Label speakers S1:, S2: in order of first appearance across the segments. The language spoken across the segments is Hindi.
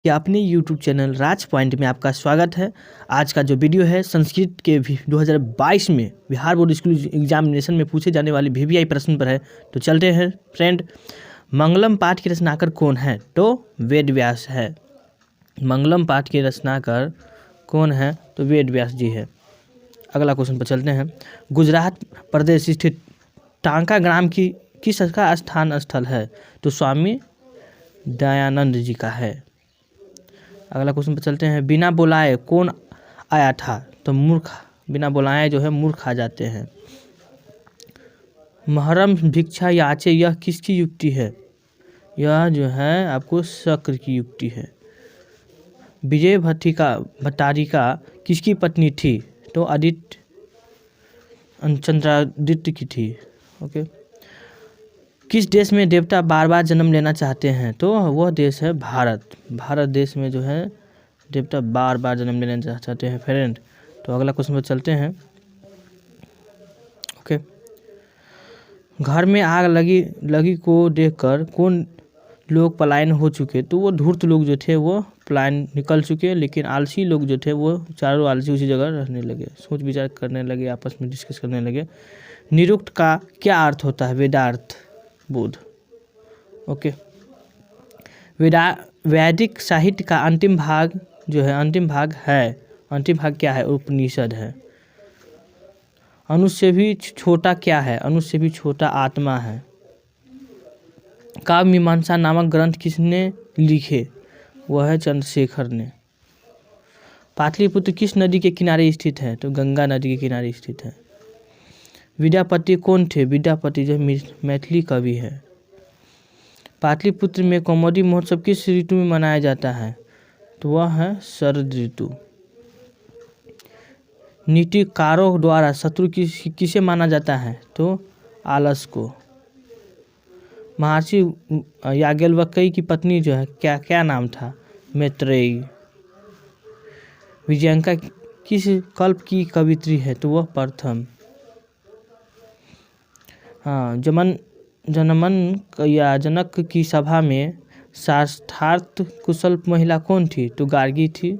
S1: या अपने YouTube चैनल राज पॉइंट में आपका स्वागत है। आज का जो वीडियो है संस्कृत के 2022 में बिहार बोर्ड स्कूल एग्जामिनेशन में पूछे जाने वाले VVI प्रश्न पर है। तो चलते हैं फ्रेंड। मंगलम पाठ के रचनाकार कौन है? तो वेद व्यास है। मंगलम पाठ के रचनाकार कौन है? तो वेद व्यास जी है। अगला क्वेश्चन पर चलते हैं। गुजरात प्रदेश स्थित टांका ग्राम की किसका स्थान स्थल है? तो स्वामी दयानंद जी का है। अगला क्वेश्चन पर चलते हैं। बिना बुलाए कौन आया था? तो मूर्ख। बिना बुलाए जो है मूर्ख आ जाते हैं। महरम भिक्षा याचे यह किसकी युक्ति है? यह जो है आपको शक्र की युक्ति है। विजय भट्टारिका किसकी पत्नी थी? तो चंद्रादित्य की थी। ओके। किस देश में देवता बार बार जन्म लेना चाहते हैं? तो वह देश है भारत। भारत देश में जो है देवता बार बार जन्म लेना चाहते हैं फ्रेंड। तो अगला क्वेश्चन पर चलते हैं। ओके। घर में आग लगी को देखकर कौन लोग पलायन हो चुके? तो वो धूर्त लोग जो थे वो पलायन निकल चुके, लेकिन आलसी लोग जो थे वो चारों आलसी उसी जगह रहने लगे, सोच विचार करने लगे, आपस में डिस्कस करने लगे। निरुक्त का क्या अर्थ होता है? वेदार्थ बोध। ओके। वैदिक साहित्य का अंतिम भाग जो है अंतिम भाग क्या है? उपनिषद है। अनुष्य भी छोटा क्या है? अनुष्य भी छोटा आत्मा है। काव्य मीमांसा नामक ग्रंथ किसने लिखे? वह है चंद्रशेखर ने। पाटलिपुत्र किस नदी के किनारे स्थित है? तो गंगा नदी के किनारे स्थित है। विद्यापति कौन थे? विद्यापति जो मैथिली कवि है। पाटलिपुत्र में कौमुदी महोत्सव किस ऋतु में मनाया जाता है? तो वह है शरद ऋतु। नीतिकारों द्वारा शत्रु किसे माना जाता है? तो आलस को। महर्षि याज्ञवल्क्य की पत्नी जो है क्या नाम था? मैत्रेयी। विजयंका किस कल्प की कवित्री है? तो वह प्रथम। हाँ, जनक की सभा में शास्त्रार्थ कुशल महिला कौन थी? तो गार्गी थी।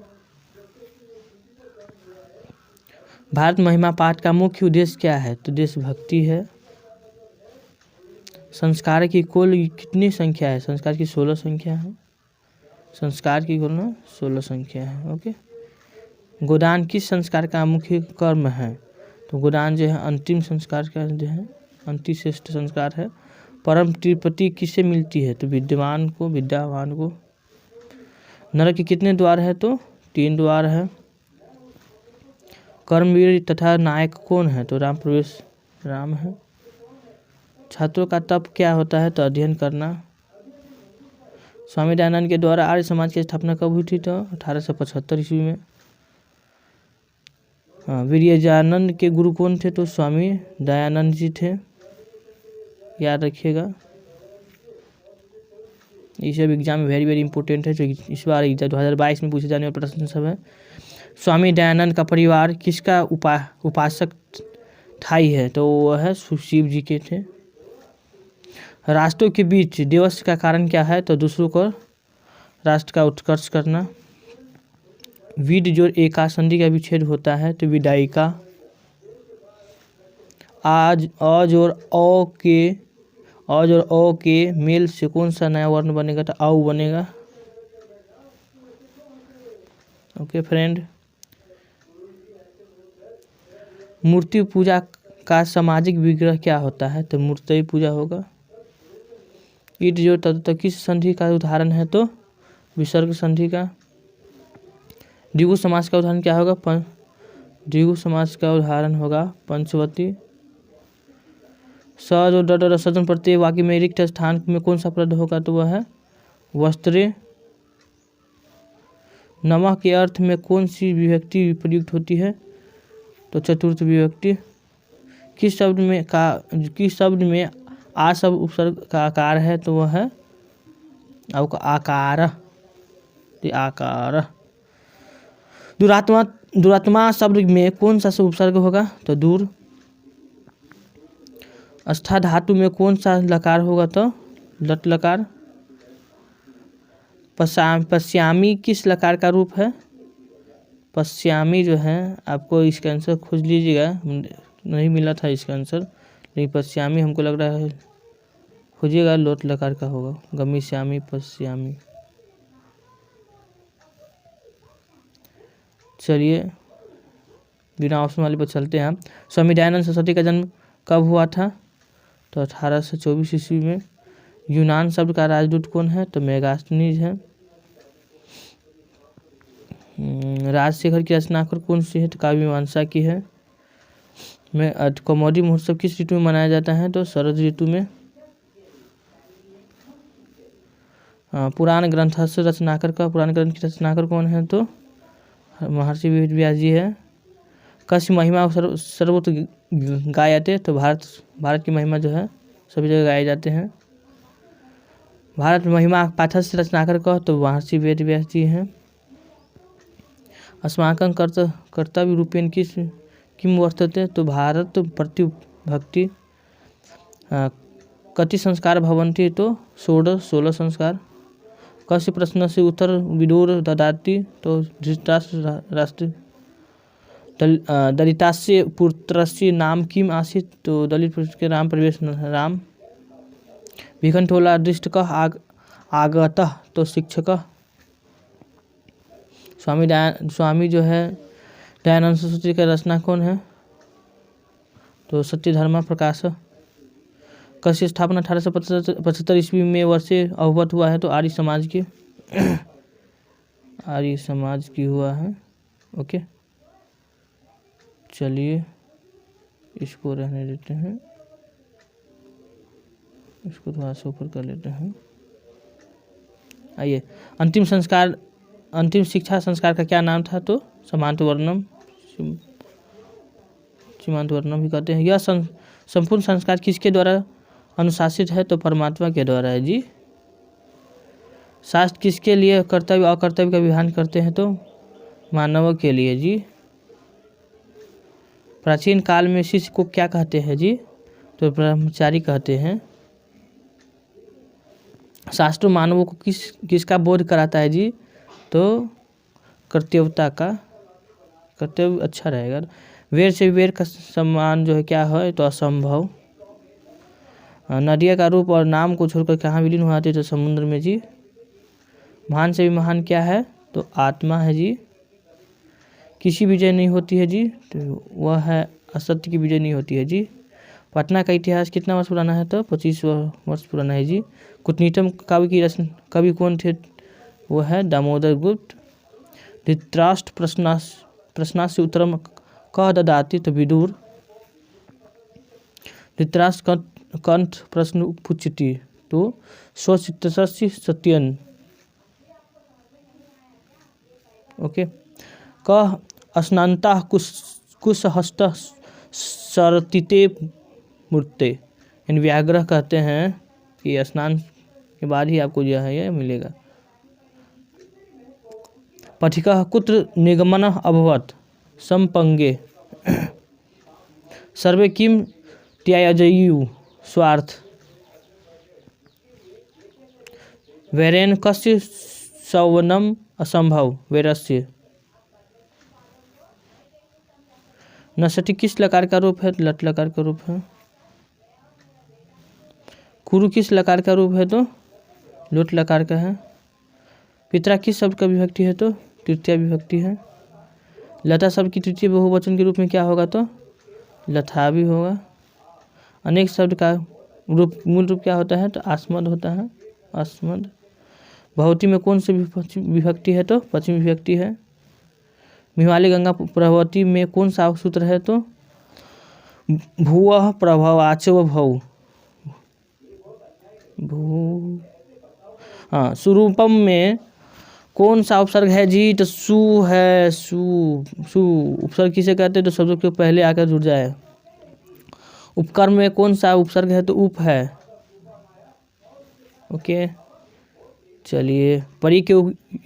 S1: भारत महिमा पाठ का मुख्य उद्देश्य क्या है? तो देशभक्ति है। संस्कार की कुल कितनी संख्या है? संस्कार की 16 संख्या है। संस्कार की कुल 16 संख्या है। ओके। गोदान किस संस्कार का मुख्य कर्म है? तो गोदान जो है अंतिम संस्कार का जो है अंतिश्रेष्ठ संस्कार है। परम तृप्ति किससे मिलती है? तो विद्वान को। नरक के कितने द्वार है? तो 3 द्वार है। कर्मवीर तथा नायक कौन है? तो राम है। छात्रों का तप क्या होता है? तो अध्ययन करना। स्वामी दयानंद के द्वारा आर्य समाज की स्थापना कब हुई थी? तो 1875 ईस्वी में। हाँ, वीर्यजानंद के गुरु कौन थे? तो स्वामी दयानंद जी थे। याद रखिएगा, ये सब एग्जाम में वेरी इंपॉर्टेंट है जो इस बार एग्जाम 2022 में पूछे जाने वाले प्रश्न सब है। स्वामी दयानंद का परिवार किसका उपासक थाई है? तो वह है शिव जी के थे। राष्ट्रों के बीच दिवस का कारण क्या है? तो दूसरों को राष्ट्र का उत्कर्ष करना। विद जो एका संधि का विच्छेद होता है तो विदायिका। आज अज और औ के मेल से कौन सा नया वर्ण बनेगा? तो औ बनेगा। Okay friend. मूर्ति पूजा का सामाजिक विग्रह क्या होता है? तो मूर्ति पूजा होगा। ईट जो तत्व किस संधि का उदाहरण है? तो विसर्ग संधि का। द्विगु समास का उदाहरण क्या होगा? द्विगु समास का उदाहरण होगा पंचवती। स जो ड सदन प्रत्यय वाक्य में रिक्त स्थान में कौन सा पद होगा? तो वह है वस्त्रे। नमः के अर्थ में कौन सी विभक्ति प्रयुक्त होती है? तो चतुर्थ विभक्ति। किस शब्द में आ शब्द उपसर्ग का आकार है? तो वह है आकार। दुरात्मा शब्द में कौन सा उपसर्ग होगा? तो दूर। अस्था धातु में कौन सा लकार होगा? तो लट लकार। पश्यामी किस लकार का रूप है? पश्यामी जो है आपको इसका आंसर खोज लीजिएगा, नहीं मिला था इसका आंसर, लेकिन पश्यामी हमको लग रहा है, खोजिएगा, लोट लकार का होगा। गमिष्यामी, पश्यामी। चलिए बिना ऑप्शन वाले पर चलते हैं। स्वामी दयानंद सरस्वती का जन्म कब हुआ था? तो 1824 ईस्वी में। यूनान शब्द का राजदूत कौन है? तो मेगास्थनीज है। राजशेखर की रचनाकर कौन सी है? तो काव्य मीमांसा की है। कौमुदी महोत्सव किस ऋतु में मनाया जाता है? तो शरद ऋतु में। पुराण ग्रंथ से रचनाकर की रचनाकर कौन है? तो महर्षि वेद व्यास जी है। कस्य महिमा सर्वत्र गायते? तो भारत की महिमा जो है सभी जगह गाए जाते हैं। भारत महिमा पाठक से रचनाकर का? तो महर्षि वेद व्यास जी हैं। अस्माकं कर्तव्य रूपेण किम वर्तते? तो भारत प्रति भक्ति। कति संस्कार भवन्ति? तो 16 संस्कार। कस्य प्रश्न से उत्तर विदुर ददाति? तो धृतराष्ट्र राष्ट्र। दलितास्य पुत्रस्य नाम किम आसीत्? तो दलित पुत्र के नाम प्रवेश राम। विखंडोला दृष्ट कः आगतः? तो शिक्षक। स्वामी जो है दयानंद सरस्वती का रचना कौन है? तो सत्य धर्म प्रकाश। कस्य स्थापना 1875 ईस्वी में वर्षे अवगत हुआ है? तो आर्य समाज की। आर्य समाज की हुआ है। ओके, चलिए इसको रहने देते हैं, इसको थोड़ा सा ऊपर कर लेते हैं। आइए, अंतिम शिक्षा संस्कार का क्या नाम था? तो समांत वर्णम, सीमांत वर्णम भी कहते हैं। यह संपूर्ण संस्कार किसके द्वारा अनुशासित है? तो परमात्मा के द्वारा है जी। शास्त्र किसके लिए कर्तव्य अकर्तव्य का विधान करते हैं? तो मानव के लिए जी। प्राचीन काल में शिष्य को क्या कहते हैं जी? तो ब्रह्मचारी कहते हैं। शास्त्र मानवों को किसका बोध कराता है जी? तो कर्तव्यता का। कर्तव्य अच्छा रहेगा। वेर से वेर का सम्मान जो है क्या है? तो असंभव। नदिया का रूप और नाम को छोड़कर कहाँ विलीन हो जाते? तो समुद्र में जी। महान से भी महान क्या है? तो आत्मा है जी। किसी विजय नहीं होती है जी? तो वह है असत्य की विजय नहीं होती है जी। पटना का इतिहास कितना वर्ष पुराना है? तो 25 वर्ष पुराना है जी। कूटनीतिक काव्य की रचना कवि कौन थे? वो है दामोदर गुप्त। धृतराष्ट्र प्रश्नास्य उत्तरम कः ददाति? तो विदुर। धृतराष्ट्र कंठ प्रश्न पृच्छति? तो स्वचित्तस्य सत्यन। ओके। कः स्नान्तः कुशहस्तः सरतिते मूर्ते? इन व्याघ्र कहते हैं कि स्नान के बाद ही आपको जो है ये मिलेगा। पथिकः कुत्र निगमनः अभवत्? संपंगे। सर्वे किम त्याजयेयुः? स्वार्थ। वैरेन कस्य सवनम असंभव? वैरस्य। नसति किस लकार का रूप है? लट लकार का रूप है। कुरु किस लकार का रूप है? तो लोट लकार का है। पितरा किस शब्द का विभक्ति है? तो तृतीया विभक्ति है। लता शब्द की तृतीय बहुवचन के रूप में क्या होगा? तो लथा भी होगा। अनेक शब्द का मूल रूप क्या होता है? तो आस्मद होता है। आस्मद। भवती में कौन सी विभक्ति है? तो पश्चिम विभक्ति है। हिमालय गंगा प्रभवती में कौन सा सूत्र है? तो भूवः प्रभवाचो भव। भू। हाँ, सुरूपम में कौन सा उपसर्ग है जी? तो सु है। सु उपसर्ग किसे कहते हैं? तो शब्दों के पहले आकर जुड़ जाए। उपकर्म में कौन सा उपसर्ग है? तो उप है। ओके, चलिए। परि के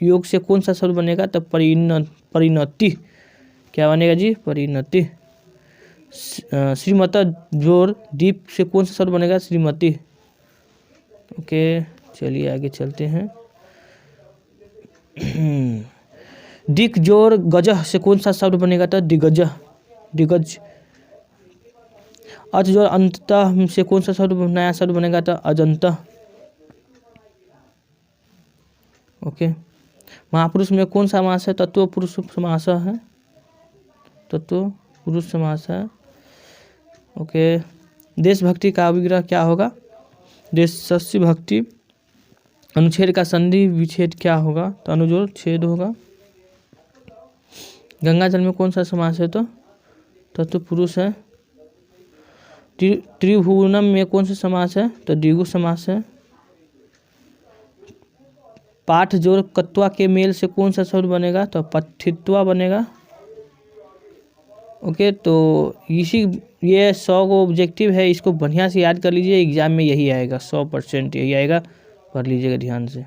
S1: योग से कौन सा शब्द बनेगा? तो परिणति। क्या बनेगा जी? परिणति। श्रीमता जोर दीप से कौन सा शब्द बनेगा? श्रीमती। ओके, चलिए आगे चलते हैं। डिक जोर गजह से कौन सा शब्द बनेगा? तो दिग्गज। दिग्गज। अच जोर अंततः से कौन सा शब्द नया शब्द बनेगा? तो अजंता। ओके। महापुरुष में कौन सा समास है? तत्व पुरुष समास है। तत्व पुरुष समास है। ओके। देशभक्ति का विग्रह क्या होगा? देशस्य भक्ति। अनुच्छेद का संधि विच्छेद क्या होगा? तो अनुजोड़ छेद होगा। गंगा जल में कौन सा समास है? तो तत्व पुरुष है। त्रिभुवनम में कौन सा समास है? तो द्विगु समास है। पाठ जोड़ कत्वा के मेल से कौन सा शब्द बनेगा? तो पठित्वा बनेगा। ओके, तो ये 100 को ऑब्जेक्टिव है, इसको बढ़िया से याद कर लीजिए, एग्जाम में यही आएगा, 100% यही आएगा, पढ़ लीजिएगा ध्यान से।